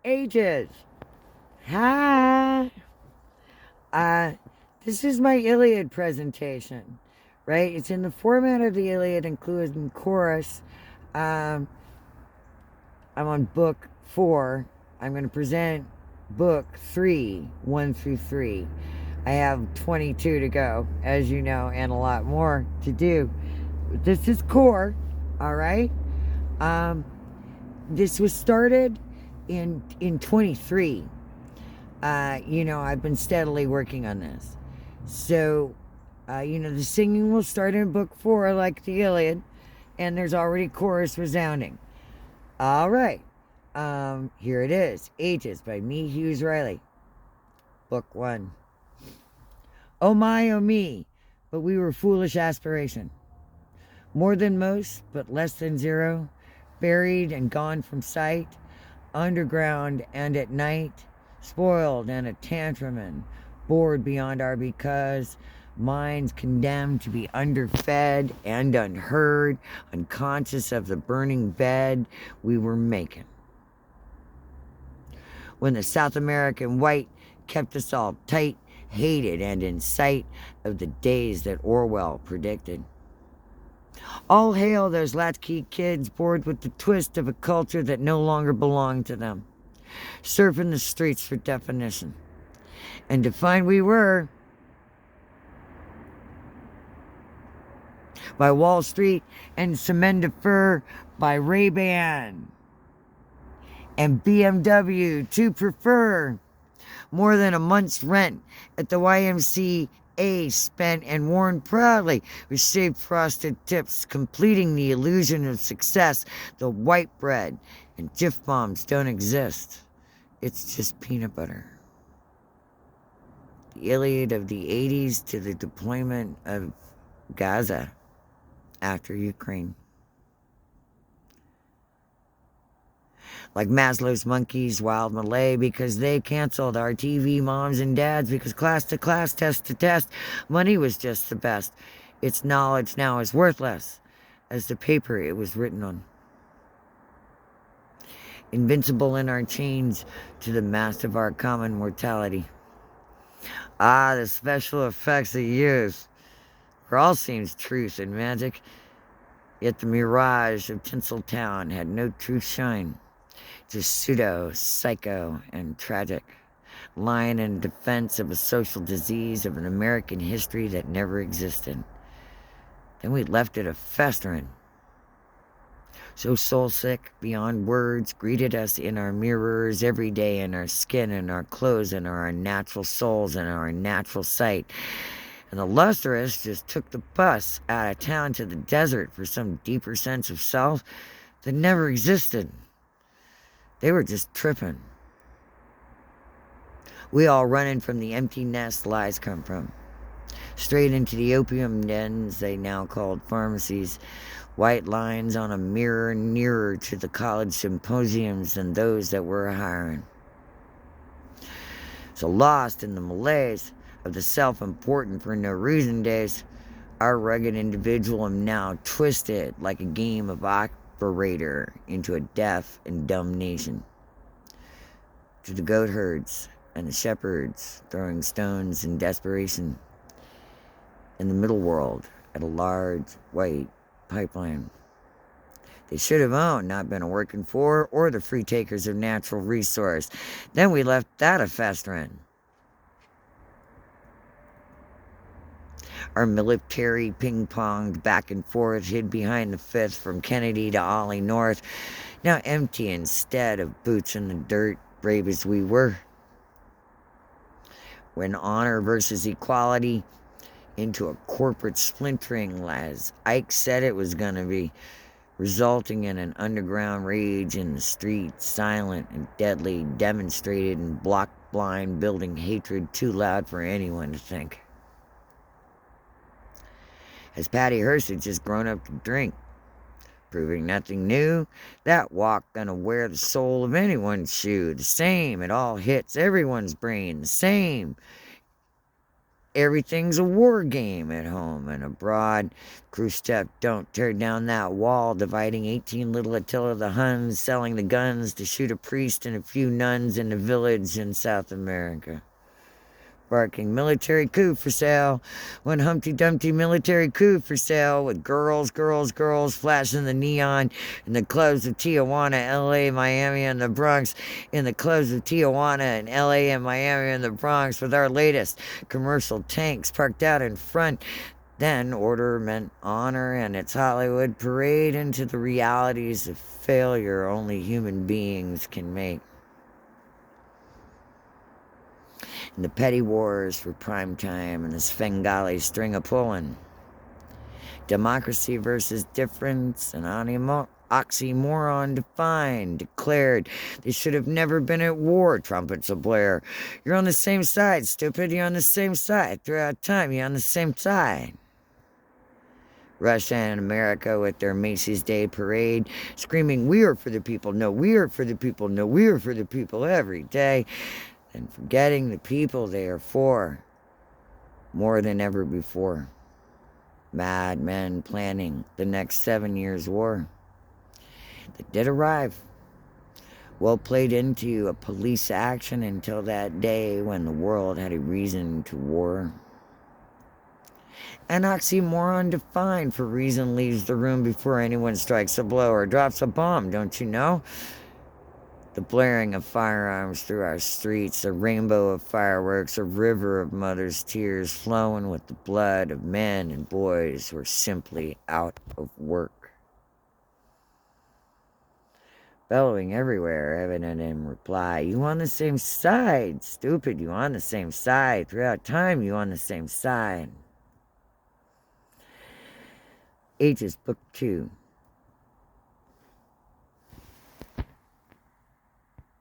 Ages. Hi. Uh, this is my Iliad presentation, right? It's in the format of the Iliad, including chorus. Um, I'm on book 4. I'm going to present book 3, 1 through 3. I have 22 to go, as you know, and a lot more to do. This is core, all right? Um, this was started in 23. I've been steadily working on this. So, the singing will start in book 4, like the Iliad, and there's already chorus resounding. All right. Here it is. Ages by me, Hughes-Riley. Book 1. Oh my, oh me, but we were foolish aspiration. More than most, but less than zero, buried and gone from sight, underground and at night, spoiled and a tantrumin, bored beyond our because, minds condemned to be underfed and unheard, unconscious of the burning bed we were making. When the South American white kept us all tight, hated and in sight of the days that Orwell predicted. All hail those latchkey kids bored with the twist of a culture that no longer belonged to them, surfing the streets for definition. And defined we were by Wall Street and cement de fur by Ray-Ban and BMW to prefer. More than a month's rent at the YMCA spent and worn proudly with shaved frosted tips, completing the illusion of success. The white bread and Jif bombs don't exist. It's just peanut butter. The Iliad of the 80s to the deployment of Gaza after Ukraine. Like Maslow's monkeys, wild Malay, because they canceled our TV moms and dads because class to class, test to test, money was just the best. Its knowledge now is worthless as the paper it was written on. Invincible in our chains to the mast of our common mortality. Ah, the special effects they use. For all seems truth and magic, yet the mirage of Tinseltown had no true shine. Just pseudo, psycho, and tragic, lying in defense of a social disease of an American history that never existed. Then we left it a festering. So soul-sick, beyond words, greeted us in our mirrors every day, in our skin, in our clothes, in our unnatural souls, in our unnatural sight. And the lustrous just took the bus out of town to the desert for some deeper sense of self that never existed. They were just tripping. We all running from the empty nest lies come from. Straight into the opium dens they now called pharmacies. White lines on a mirror nearer to the college symposiums than those that were hiring. So lost in the malaise of the self-important for no reason days, our rugged individualism now twisted like a game of operator into a deaf and dumb nation. To the goat herds and the shepherds throwing stones in desperation. In the middle world at a large white pipeline they should have owned, not been working for, or the free takers of natural resource. Then we left that a festering. Our military ping-ponged back and forth, hid behind the 5th from Kennedy to Ollie North, now empty instead of boots in the dirt, brave as we were. When honor versus equality into a corporate splintering, as Ike said it was going to be, resulting in an underground rage in the streets, silent and deadly, demonstrated and block-blind, building hatred too loud for anyone to think. As Patty Hearst had just grown up to drink, proving nothing new, that walk gonna wear the soul of anyone's shoe, the same, it all hits everyone's brain, the same. Everything's a war game at home and abroad. Khrushchev, don't tear down that wall, dividing 18 little Attila the Huns, selling the guns to shoot a priest and a few nuns in a village in South America. Barking military coup for sale. One Humpty Dumpty military coup for sale with girls, girls, girls flashing the neon in the clubs of Tijuana, LA, Miami, and the Bronx. In the clubs of Tijuana and LA and Miami and the Bronx with our latest commercial tanks parked out in front. Then order meant honor and its Hollywood parade into the realities of failure only human beings can make. And the petty wars for prime time and the Svengali string of pulling. Democracy versus difference, an oxymoron defined, declared they should have never been at war, trumpets a blare. You're on the same side, stupid, you're on the same side. Throughout time, you're on the same side. Russia and America with their Macy's Day Parade, screaming, we are for the people, no, we are for the people, no, we are for the people every day. And forgetting the people they are for more than ever before. Mad men planning the next 7 years' war that did arrive. Well played into a police action until that day when the world had a reason to war. An oxymoron defined, for reason leaves the room before anyone strikes a blow or drops a bomb, don't you know? The blaring of firearms through our streets, a rainbow of fireworks, a river of mothers' tears flowing with the blood of men and boys who are simply out of work. Bellowing everywhere, evident in reply, you on the same side, stupid, you on the same side. Throughout time, you on the same side. Ages, Book 2.